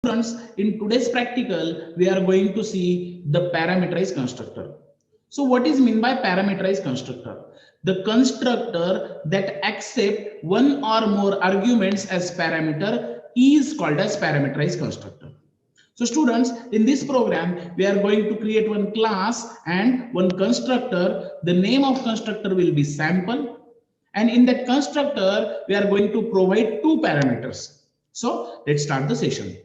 students, in today's practical, we are going to see the parameterized constructor. So what is meant by parameterized constructor? The constructor that accept one or more arguments as parameter is called as parameterized constructor. So students, in this program, we are going to create one class and one constructor. The name of constructor will be sample. And in that constructor, we are going to provide two parameters. So let's start the session.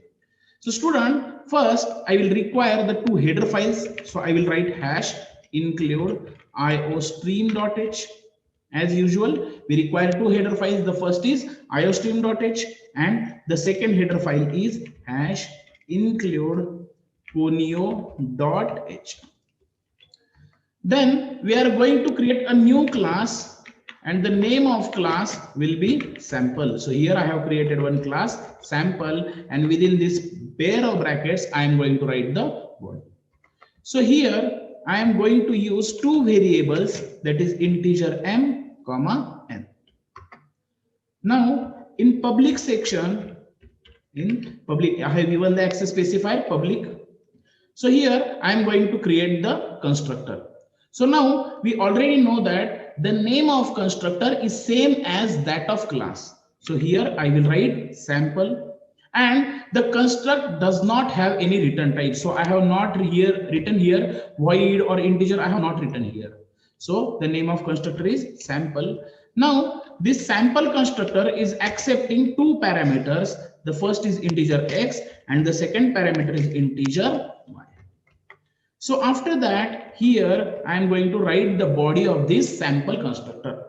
So student, first I will require the two header files. So I will write hash include iostream.h. As usual, we require two header files. The first is iostream.h and the second header file is hash include ponio.h. Then we are going to create a new class and the name of class will be sample. So here I have created one class sample, and within this pair of brackets I am going to write the word. So here I am going to use two variables, that is integer m comma n. Now in public section, in public I have given the access specifier public. So here I am going to create the constructor. So now we already know that the name of constructor is same as that of class. So here I will write sample, and the construct does not have any return type. So I have not written here void or integer. I have not written here. So the name of constructor is sample. Now this sample constructor is accepting two parameters. The first is integer x and the second parameter is integer y. So after that, here I am going to write the body of this sample constructor.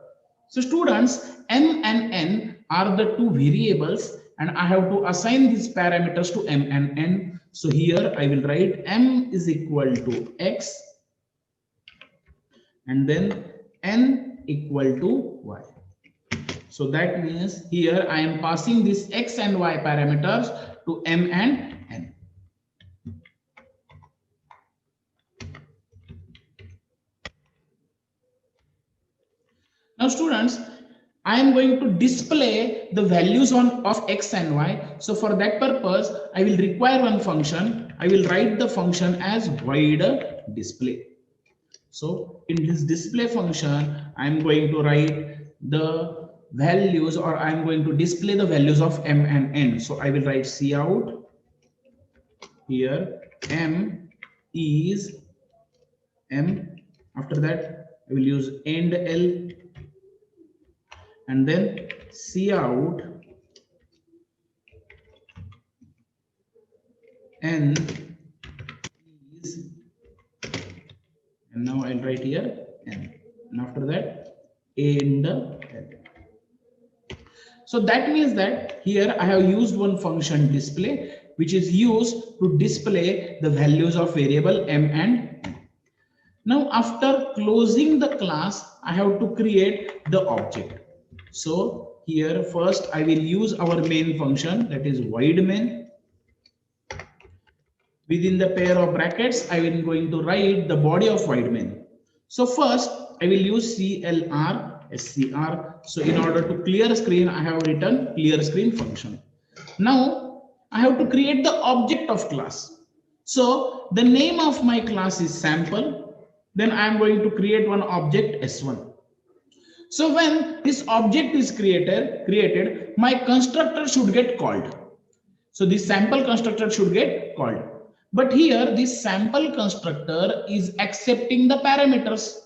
So students, m and n are the two variables, and I have to assign these parameters to m and n. So here I will write m is equal to x and then n equal to y. So that means here I am passing this x and y parameters to m and n. Now students, I am going to display the values of x and y. So for that purpose, I will require one function. I will write the function as void display. So in this display function, I am going to write the values, or I am going to display the values of m and n. So I will write cout. Here m is m. After that, I will use end l. And then cout n is, and now I'll write here n, and after that end l. So that means that here I have used one function display, which is used to display the values of variable m and n. Now after closing the class, I have to create the object. So here first I will use our main function, that is void main. Within the pair of brackets, I am going to write the body of void main. So first I will use clr scr. So in order to clear screen, I have written clear screen function. Now I have to create the object of class. So the name of my class is sample. Then I am going to create one object s1. So when this object is created, my constructor should get called. So this sample constructor should get called. But here this sample constructor is accepting the parameters,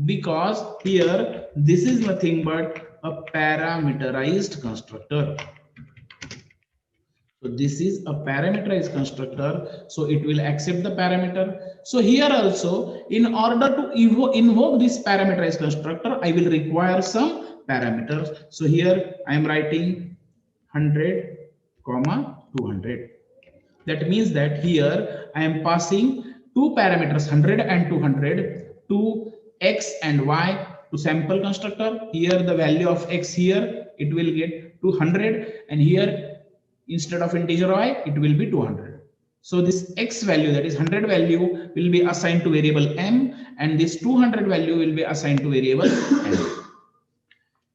because here this is nothing but a parameterized constructor. So this is a parameterized constructor, so it will accept the parameter. So here also, in order to invoke this parameterized constructor, I will require some parameters. So here I am writing 100, 200. That means that here I am passing two parameters 100 and 200 to x and y to sample constructor. Here the value of x here it will get 200, and here instead of integer y it will be 200. So this x value, that is 100 value, will be assigned to variable m, and this 200 value will be assigned to variable n.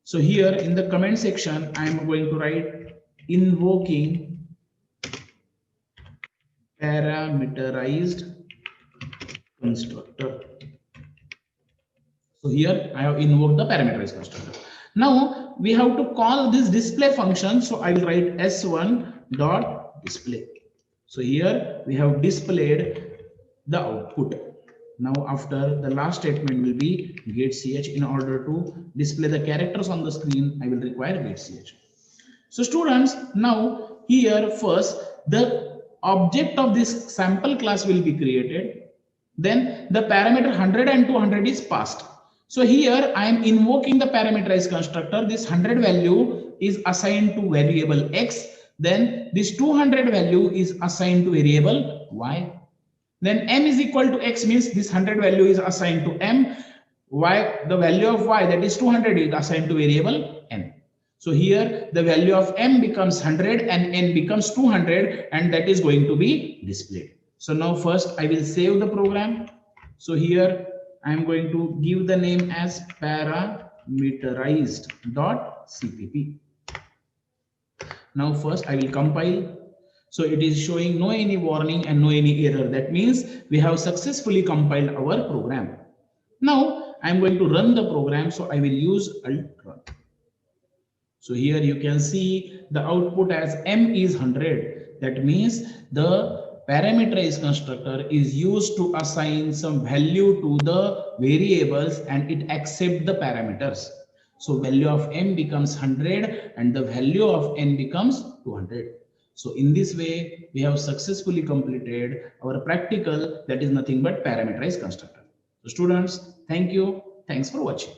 So here in the comment section I am going to write invoking parameterized constructor. So here I have invoked the parameterized constructor. Now we have to call this display function. So I will write s1 dot display. So here we have displayed the output. Now after the last statement will be get ch. In order to display the characters on the screen, I will require get ch. So students, now here first the object of this sample class will be created. Then the parameter 100 and 200 is passed. So here I am invoking the parameterized constructor. This 100 value is assigned to variable x. Then this 200 value is assigned to variable y. Then m is equal to x means this 100 value is assigned to m. Y, the value of y, that is 200, is assigned to variable n. So here the value of m becomes 100 and n becomes 200, and that is going to be displayed. So now first I will save the program. So here I am going to give the name as parameterized.cpp. Now first I will compile. So it is showing no any warning and no any error. That means we have successfully compiled our program. Now I am going to run the program. So I will use alt run. So here you can see the output as m is 100. That means the parameterized constructor is used to assign some value to the variables and it accepts the parameters. So value of m becomes 100 and the value of n becomes 200. So in this way, we have successfully completed our practical, that is nothing but parameterized constructor. So students, thank you. Thanks for watching.